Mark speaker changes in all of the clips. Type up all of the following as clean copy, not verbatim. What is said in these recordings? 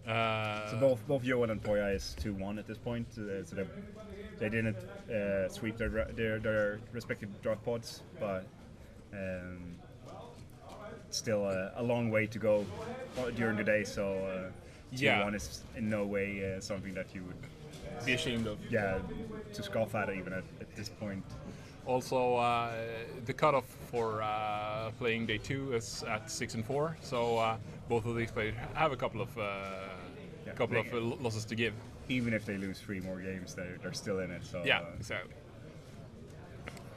Speaker 1: So both Joel and Poya is 2-1 at this point. So they didn't sweep their respective draft pods, but still a long way to go during the day. So 2-1 is in no way something that you would
Speaker 2: be ashamed of.
Speaker 1: Yeah, to scoff at even at this point.
Speaker 2: Also, the cutoff for playing day 2 is at 6-4. So both of these players have a couple of losses to give.
Speaker 1: Even if they lose 3 more games, they're still in it. So
Speaker 2: yeah, exactly.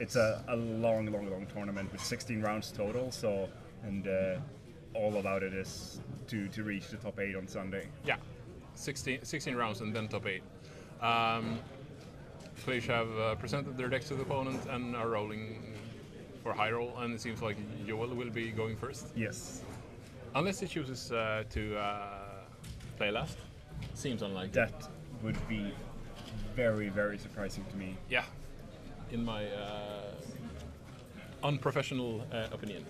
Speaker 1: It's a long tournament with 16 rounds total. So all about it is to reach the top 8 on Sunday.
Speaker 2: Yeah, 16 rounds and then top 8. Players have presented their decks to the opponent and are rolling for high roll, and it seems like Joel will be going first.
Speaker 1: Yes.
Speaker 2: Unless he chooses to play last. Seems unlikely.
Speaker 1: That would be very, very surprising to me.
Speaker 2: Yeah, in my unprofessional opinion.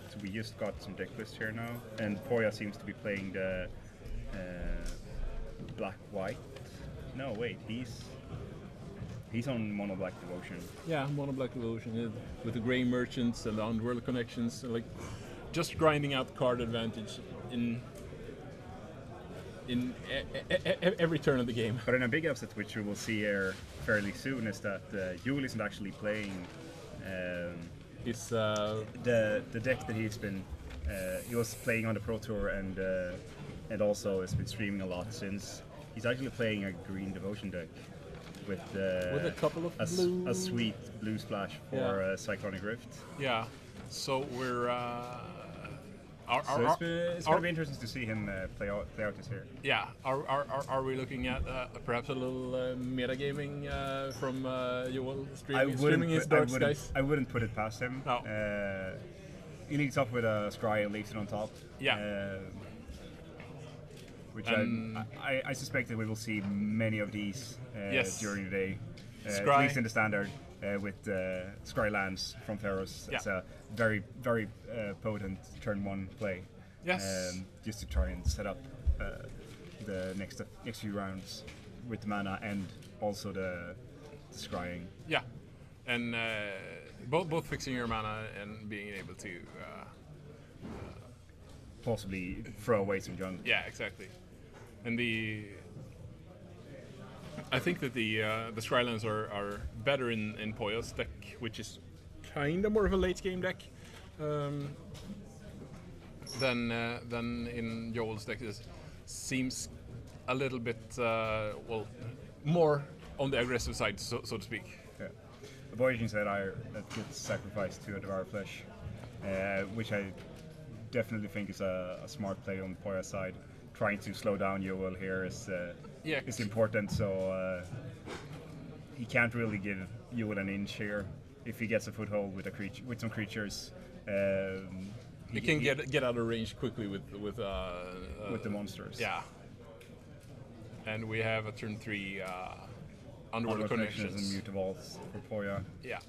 Speaker 1: So we just got some deck lists here now, and Poya seems to be playing the black-white. No, wait, he's on Mono Black Devotion.
Speaker 2: Yeah, Mono Black Devotion with the Grey Merchants and the Underworld connections, like just grinding out card advantage in every turn of the game.
Speaker 1: But in a big upset, which we will see here fairly soon, is that Yule isn't actually playing
Speaker 2: it's
Speaker 1: the deck that he was playing on the Pro Tour and also has been streaming a lot since. He's actually playing a green Devotion deck with
Speaker 2: a couple of
Speaker 1: a sweet blue splash for Cyclonic Rift.
Speaker 2: Yeah, so we're.
Speaker 1: It's going to be interesting to see him play out this year.
Speaker 2: Yeah, are we looking at perhaps a little metagaming from Joel streaming his Dark Skies?
Speaker 1: I wouldn't put it past him.
Speaker 2: No.
Speaker 1: He leads off with a Scry and leaves it on top.
Speaker 2: Yeah.
Speaker 1: Which I suspect that we will see many of these during the day, at least in the standard, with Scry lands from Theros. It's a very, very potent turn 1 play.
Speaker 2: Yes.
Speaker 1: Just to try and set up the next few rounds with the mana and also the scrying.
Speaker 2: Yeah, and both fixing your mana and being able to
Speaker 1: possibly throw away some jungle.
Speaker 2: Yeah, exactly. And I think that the Scrylands are better in Poya's deck, which is kind of more of a late game deck than in Joel's deck. It seems a little bit more on the aggressive side, so to speak.
Speaker 1: Yeah. The Voyaging said that gets sacrificed to a Devour Flesh, which I definitely think is a smart play on Poya's side. Trying to slow down Joel here is important, so he can't really give Joel an inch here. If he gets a foothold with some creatures,
Speaker 2: he can get out of range quickly with
Speaker 1: the monsters.
Speaker 2: Yeah, and we have a turn 3 Underworld Connections
Speaker 1: and Mutavaults for Poya.
Speaker 2: Yeah.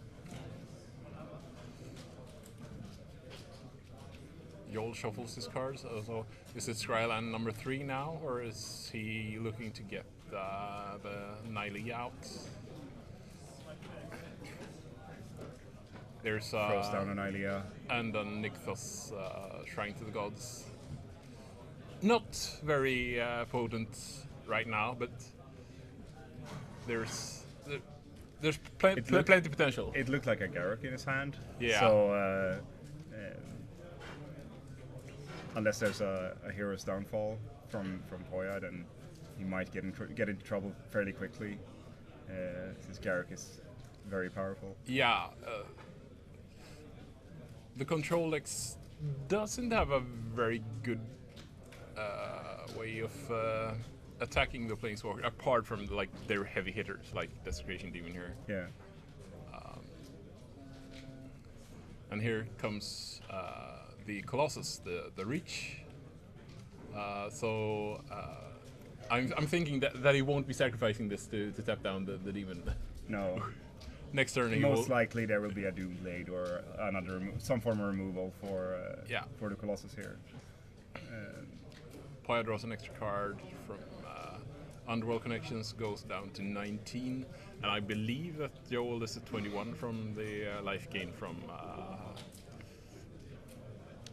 Speaker 2: Joel shuffles his cards. So is it Scryland number 3 now, or is he looking to get the Nile out? There's
Speaker 1: throws down an Nylea
Speaker 2: and a Nykthos Shrine to the Gods. Not very potent right now, but there's plenty potential.
Speaker 1: It looked like a Garruk in his hand.
Speaker 2: Yeah.
Speaker 1: So unless there's a hero's downfall from Poya, then he might get into trouble fairly quickly, since Garruk is very powerful.
Speaker 2: Yeah. The Control X doesn't have a very good way of attacking the Planeswalker, apart from like their heavy hitters like Desecration Demon here.
Speaker 1: Yeah.
Speaker 2: And here comes the Colossus, the Reach. So I'm thinking that he won't be sacrificing this to tap down the demon.
Speaker 1: No.
Speaker 2: Next turn,
Speaker 1: most likely there will be a Doomblade or some form of removal for the Colossus here.
Speaker 2: Poya draws an extra card from Underworld Connections, goes down to 19, and I believe that Joel is at 21 from the life gain from.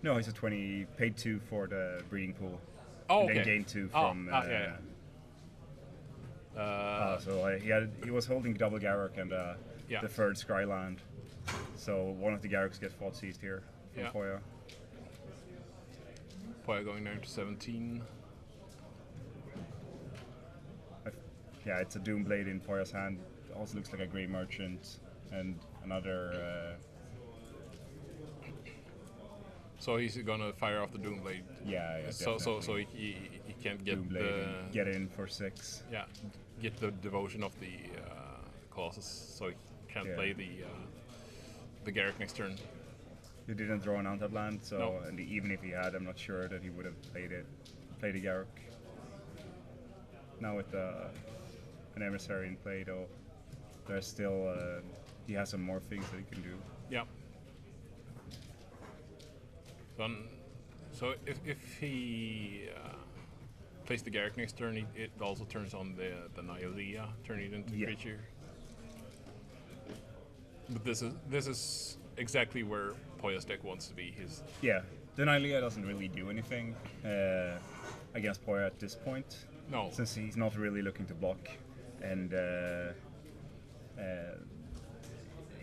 Speaker 1: No, he's a 20. Paid 2 for the breeding pool.
Speaker 2: Oh,
Speaker 1: and
Speaker 2: okay.
Speaker 1: then gained 2 from. So he was holding double Garruk and the third Skyland. So one of the Garruks gets fault seized here from Poya.
Speaker 2: Poya going down to 17.
Speaker 1: Yeah, it's a Doomblade in Poya's hand. Also looks like a Grey Merchant and another.
Speaker 2: So he's gonna fire off the Doomblade.
Speaker 1: Yeah.
Speaker 2: So he can't get
Speaker 1: Doomblade get in for 6.
Speaker 2: Yeah, get the devotion of the Colossus, so he can't play the Garruk next turn.
Speaker 1: He didn't draw an on-tap land, so
Speaker 2: No.
Speaker 1: and even if he had, I'm not sure that he would have played the Garruk. Now with an emissary in play, though, there's still he has some more things that he can do.
Speaker 2: Yeah. So if he plays the Garruk next turn, it also turns on the Nylea, turning it into a creature. But this is exactly where Poya's deck wants to be.
Speaker 1: The Nylea doesn't really do anything against Poya at this point.
Speaker 2: No,
Speaker 1: since he's not really looking to block, and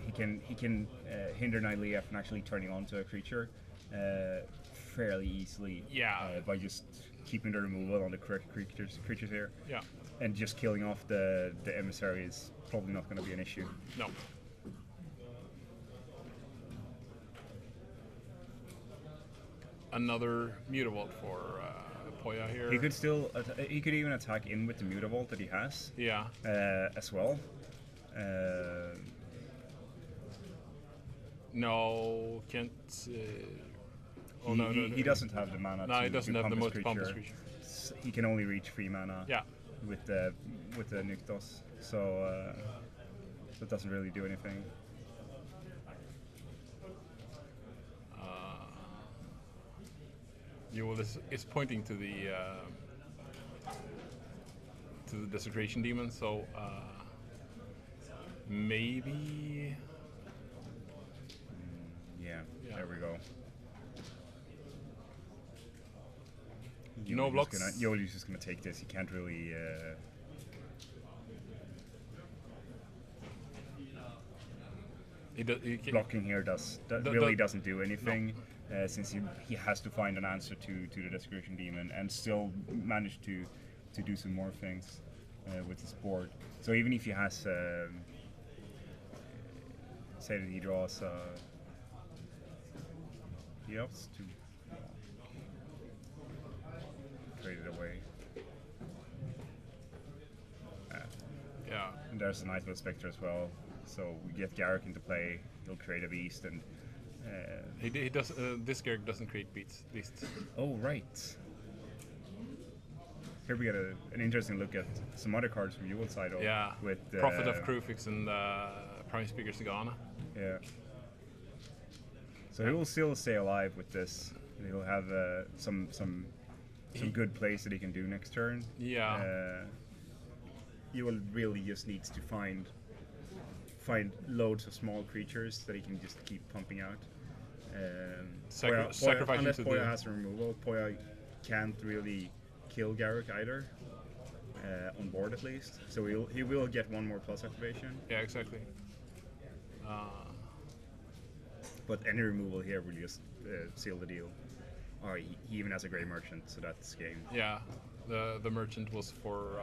Speaker 1: he can hinder Nylea from actually turning onto a creature fairly easily. By just keeping the removal on the correct creatures here.
Speaker 2: Yeah.
Speaker 1: And just killing off the emissary is probably not going to be an issue.
Speaker 2: No. Another Mutavault for Poya here.
Speaker 1: He could still he could even attack in with the Mutavault that he has.
Speaker 2: Yeah.
Speaker 1: As well.
Speaker 2: No, can't.
Speaker 1: He doesn't have the mana.
Speaker 2: No, he doesn't have the multi-pump creature.
Speaker 1: He can only reach 3 mana.
Speaker 2: Yeah.
Speaker 1: With the Nykthos, so that doesn't really do anything.
Speaker 2: Joel is pointing to the Desecration Demon, so maybe.
Speaker 1: Yeah, there we go.
Speaker 2: No blocks.
Speaker 1: Yoli's just gonna take this. He can't really. Blocking here doesn't do anything, since he has to find an answer to the Desecration Demon and still manage to do some more things with his board. So even if he has, say that he draws, he opts to trade it away.
Speaker 2: Yeah.
Speaker 1: And there's a Nightwood Spectre as well. So we get Garruk into play. He'll create a beast, and
Speaker 2: he does. This Garruk doesn't create beasts.
Speaker 1: Oh right. Here we get an interesting look at some other cards from Yuval's side.
Speaker 2: Yeah.
Speaker 1: With
Speaker 2: Prophet of Krufix and Prime Speaker Sagana.
Speaker 1: Yeah. So he will still stay alive with this. And he'll have some good plays that he can do next turn.
Speaker 2: Yeah.
Speaker 1: Yuval really just needs to find loads of small creatures that he can just keep pumping out.
Speaker 2: Sacrificing
Speaker 1: unless
Speaker 2: to
Speaker 1: Poya has a removal, Poya can't really kill Garruk either, on board at least. So he will get one more plus activation.
Speaker 2: Yeah, exactly.
Speaker 1: But any removal here will just seal the deal. Or he even has a Grey Merchant, so that's game.
Speaker 2: Yeah, the Merchant was for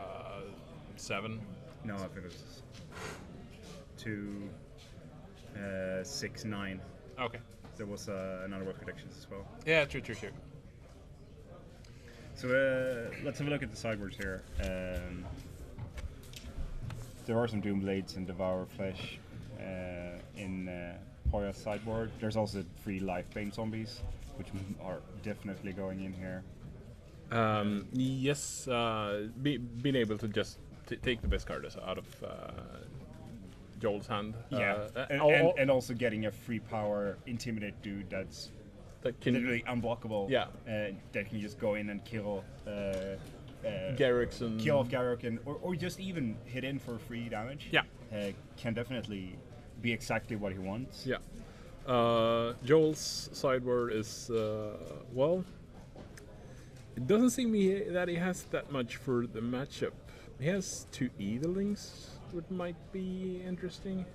Speaker 2: 7.
Speaker 1: No, I think it was 2, 6, 9.
Speaker 2: Okay.
Speaker 1: There was another work predictions as well.
Speaker 2: Yeah, true.
Speaker 1: So let's have a look at the sideboards here. There are some Doomblades and Devour Flesh in Poya's sideboard. There's also 3 Lifebane Zombies, which are definitely going in here.
Speaker 2: Yes, being able to just take the best card out of Joel's hand.
Speaker 1: Yeah, and also getting a free power Intimidate dude that's
Speaker 2: that can
Speaker 1: literally unblockable.
Speaker 2: Yeah.
Speaker 1: That can just go in and kill.
Speaker 2: Garrix and
Speaker 1: Kill off Garruk or just even hit in for free damage.
Speaker 2: Yeah.
Speaker 1: Can definitely be exactly what he wants.
Speaker 2: Yeah. Joel's sideboard is well. It doesn't seem that he has that much for the matchup. He has 2 Evilings, which might be interesting.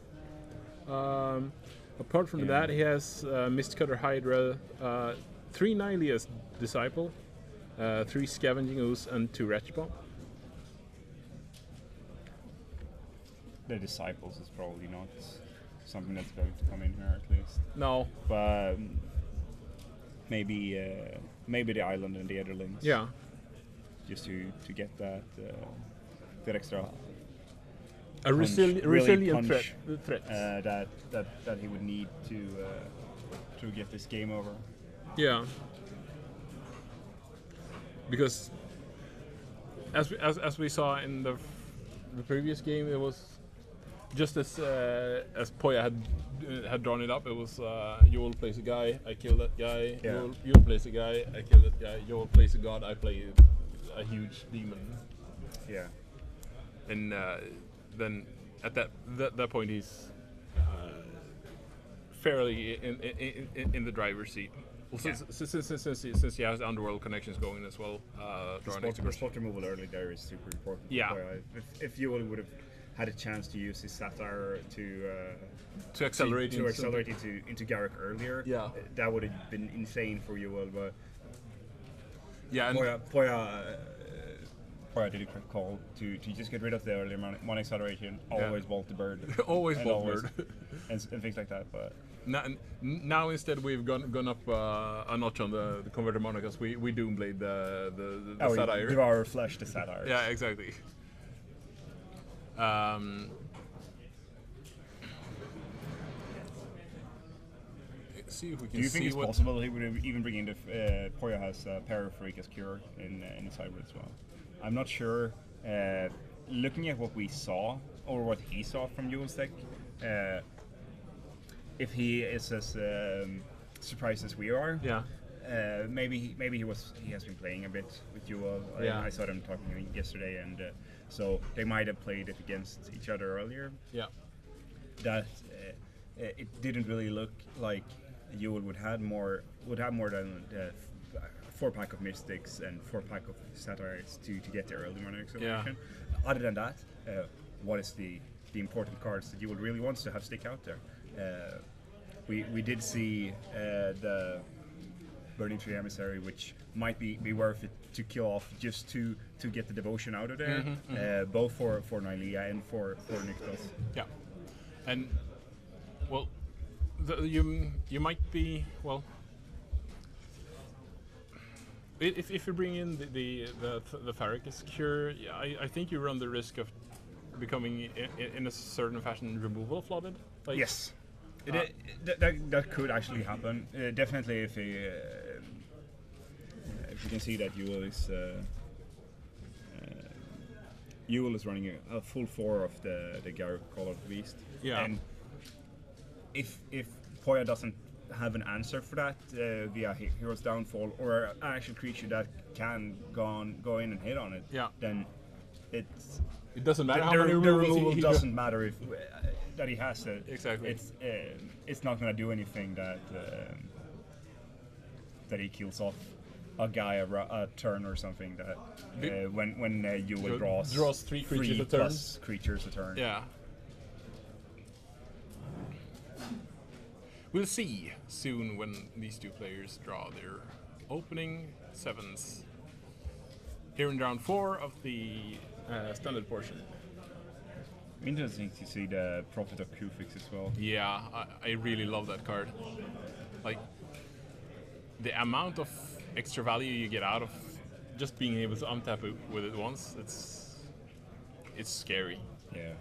Speaker 2: Apart from that, he has Mistcutter Hydra, 3 Nihilia's Disciple, 3 Scavenging Ooze, and 2 Wretch Bomb.
Speaker 1: The Disciples is probably not something that's going to come in here at least.
Speaker 2: No.
Speaker 1: But maybe the Island and the Otherlings.
Speaker 2: Yeah.
Speaker 1: Just to get that extra.
Speaker 2: A resilient threat.
Speaker 1: That he would need to get this game over.
Speaker 2: Yeah. Because as we saw in the previous game, it was just as Poya had drawn it up. It was Joel plays a guy, I kill that guy.
Speaker 1: Yeah.
Speaker 2: Joel plays a guy, I kill that guy. Joel plays a god, I play a huge demon.
Speaker 1: Yeah.
Speaker 2: And then at that point he's fairly in the driver's seat. Well, since he has underworld connections going as well.
Speaker 1: The spot removal early there is super important.
Speaker 2: Yeah.
Speaker 1: If you would have had a chance to use his satire to
Speaker 2: accelerate
Speaker 1: into Garruk earlier,
Speaker 2: yeah,
Speaker 1: that would have been insane for you. But
Speaker 2: yeah, and
Speaker 1: Poya did a quick call to just get rid of the earlier mon acceleration. Always bolt the bird.
Speaker 2: always bolt bird.
Speaker 1: and things like that. But
Speaker 2: now instead we've gone up a notch on the converter monicas. We doomblade the satire.
Speaker 1: Devour flesh the satire.
Speaker 2: Yeah, exactly. See if we can.
Speaker 1: Do you think it's possible he would even bring in the Poya has Parafreak as cure in the sideboard as well? I'm not sure. Looking at what we saw or what he saw from Joel's deck, if he is as surprised as we are,
Speaker 2: yeah.
Speaker 1: Maybe he has been playing a bit with Joel.
Speaker 2: Yeah.
Speaker 1: I saw them talking yesterday, and so they might have played it against each other earlier.
Speaker 2: Yeah.
Speaker 1: That it didn't really look like Joel would have more than 4-pack of Mystics and 4-pack of Satires to get the early mana acceleration. Yeah. Other than that, what is the important cards that Joel really wants to have stick out there? We did see the Burning Tree Emissary, which might be worth it to kill off just to get the devotion out of there, both for Nylea and for Nykthos.
Speaker 2: Yeah, and well, you might be well. If you bring in the Farrakis cure, yeah, I think you run the risk of becoming in a certain fashion removal flooded. Like,
Speaker 1: yes. That could actually happen. Definitely, if you can see that Ewell is running a full 4 of the Garruk Colored Beast.
Speaker 2: Yeah.
Speaker 1: And if Poya doesn't have an answer for that via Hero's Downfall or an actual creature that can go in and hit on it,
Speaker 2: yeah,
Speaker 1: then it
Speaker 2: doesn't matter how
Speaker 1: the
Speaker 2: many
Speaker 1: removal doesn't matter if that he has it.
Speaker 2: Exactly.
Speaker 1: It's not going to do anything that he kills off a guy a turn or something. That when you will
Speaker 2: draws 3 creatures a turn.
Speaker 1: Plus creatures a turn.
Speaker 2: Yeah. We'll see soon when these two players draw their opening 7s. Here in round 4 of the standard portion.
Speaker 1: Interesting to see the Prophet of Kufix as well.
Speaker 2: Yeah, I really love that card. Like, the amount of extra value you get out of just being able to untap it with it once, it's scary.
Speaker 1: Yeah.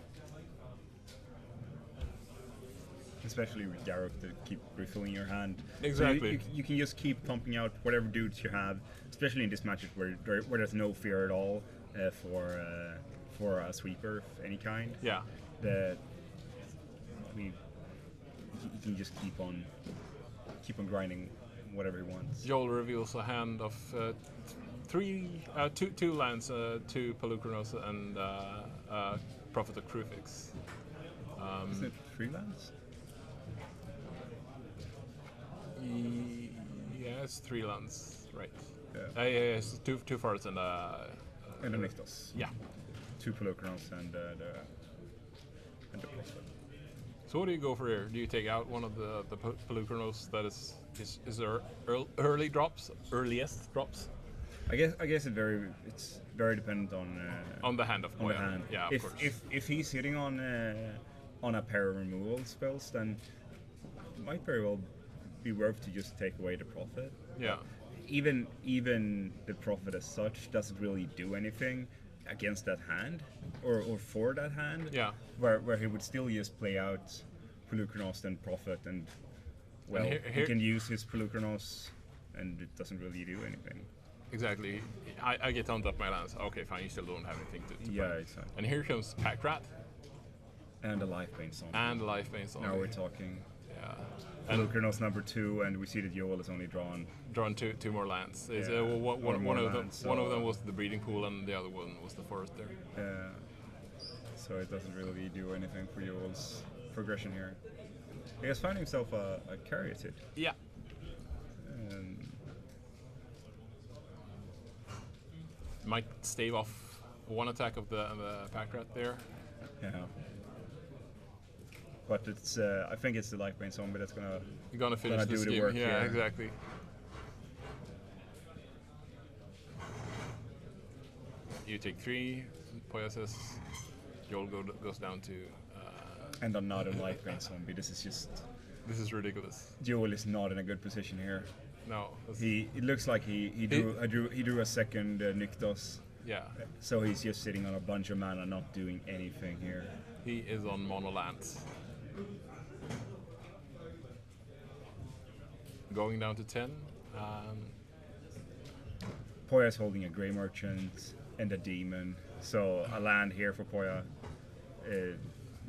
Speaker 1: Especially with Garruk to keep refilling your hand.
Speaker 2: Exactly.
Speaker 1: So you can just keep pumping out whatever dudes you have, especially in this matches where there's no fear at all for a sweeper of any kind.
Speaker 2: Yeah.
Speaker 1: You can just keep on grinding whatever he wants.
Speaker 2: Joel reveals a hand of two lands, two Pelucranos and Prophet of Crufix.
Speaker 1: Isn't it 3 lands?
Speaker 2: Yeah, it's 3 lands, right?
Speaker 1: Yeah.
Speaker 2: Yeah, it's two forests and
Speaker 1: And the Nykthos.
Speaker 2: yeah.
Speaker 1: 2 Pelucranos and the Prophet.
Speaker 2: So what do you go for here? Do you take out one of the Pelucranos that is earliest drops?
Speaker 1: I guess it's very dependent
Speaker 2: On the hand of
Speaker 1: on the
Speaker 2: Poya.
Speaker 1: hand.
Speaker 2: Yeah, of course.
Speaker 1: If he's hitting on a pair of removal spells, then it might very well be worth to just take away the Prophet.
Speaker 2: Yeah.
Speaker 1: Even the Prophet as such doesn't really do anything against that hand or for that hand.
Speaker 2: Yeah.
Speaker 1: Where he would still just play out Pelucranos and Prophet and well
Speaker 2: here-
Speaker 1: he can use his Pelucranos and it doesn't really do anything.
Speaker 2: Exactly. I get on top my lands. Okay, fine. You still don't have anything to
Speaker 1: Yeah,
Speaker 2: play.
Speaker 1: exactly.
Speaker 2: And here comes Pack Rat
Speaker 1: And a Lifebane Song.
Speaker 2: and Life Bane
Speaker 1: Now we're talking
Speaker 2: Yeah. And
Speaker 1: Pelucranos number 2 and we see that Joel is only drawn.
Speaker 2: drawn two more lands. It's,
Speaker 1: Yeah,
Speaker 2: one
Speaker 1: one more
Speaker 2: of them.
Speaker 1: land,
Speaker 2: One of
Speaker 1: so-
Speaker 2: them was the breeding pool, and the other one was the forest there.
Speaker 1: So it doesn't really do anything for Joel's progression here. He has found himself a Caryatid.
Speaker 2: Yeah.
Speaker 1: Um,
Speaker 2: Might stave off one attack of the Pack Rat there.
Speaker 1: yeah. But it's I think it's the Lifebane Zombie that's gonna
Speaker 2: You're gonna finish
Speaker 1: Gonna
Speaker 2: this
Speaker 1: do the
Speaker 2: game.
Speaker 1: work,
Speaker 2: Yeah,
Speaker 1: yeah.
Speaker 2: exactly. You take 3. Poya says Joel goes down to.
Speaker 1: and another Lifebane Zombie. This is just
Speaker 2: This is ridiculous.
Speaker 1: Joel is not in a good position here.
Speaker 2: No. that's-
Speaker 1: It looks like he drew a second Nykthos.
Speaker 2: Yeah.
Speaker 1: So he's just sitting on a bunch of mana, not doing anything here.
Speaker 2: He is on mono lands. Going down to 10.
Speaker 1: Poya's holding a Grey Merchant and a Demon. So a land here for Poya.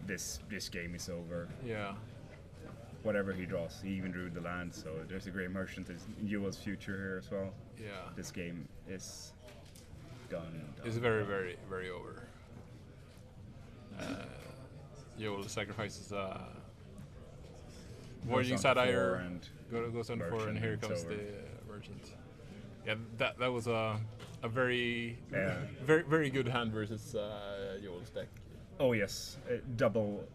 Speaker 1: This game is over.
Speaker 2: Yeah.
Speaker 1: Whatever he draws, he even drew the land. So there's a Grey Merchant in Joel's future here as well.
Speaker 2: Yeah.
Speaker 1: This game is done.
Speaker 2: It's very, very, very over. Joel sacrifices Voyaging
Speaker 1: Goes down to
Speaker 2: Satire.
Speaker 1: 4 and
Speaker 2: Goes on to 4, and
Speaker 1: Merchant,
Speaker 2: here
Speaker 1: it's
Speaker 2: comes
Speaker 1: over.
Speaker 2: the Merchant. Yeah, that was a very,
Speaker 1: Yeah.
Speaker 2: very good hand versus Joel's deck.
Speaker 1: Oh yes, double